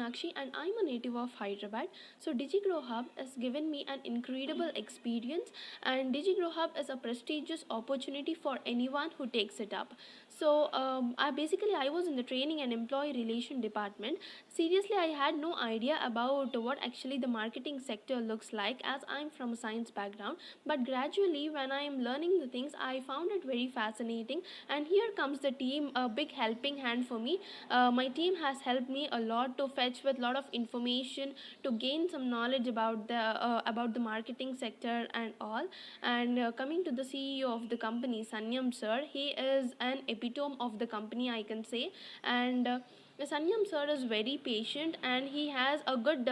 Meenakshi and I'm a native of Hyderabad. So DigiGrowHub has given me an incredible experience, and DigiGrowHub is a prestigious opportunity for anyone who takes it up. So I was in the training and employee relation department. Seriously, I had no idea about what actually the marketing sector looks like, as I'm from a science background. But gradually, when I am learning the things, I found it very fascinating. And here comes the team, a big helping hand for me. My team has helped me a lot to fetch with a lot of information, to gain some knowledge about the marketing sector and all. And coming to the CEO of the company, Sanyam sir, he is an epitome of the company, I can say. And Sanyam sir is very patient, and he has a good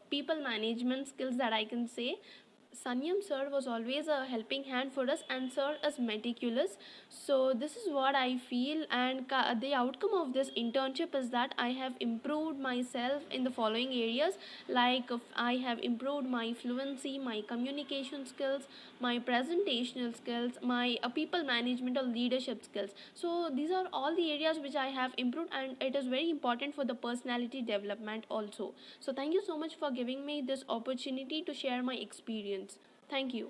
people management skills, that I can say. Sanyam sir was always a helping hand for us, and sir is meticulous. So this is what I feel, and the outcome of this internship is that I have improved myself in the following areas, like I have improved my fluency, my communication skills, my presentational skills, my people management or leadership skills. So these are all the areas which I have improved, and it is very important for the personality development also. So thank you so much for giving me this opportunity to share my experience. Thank you.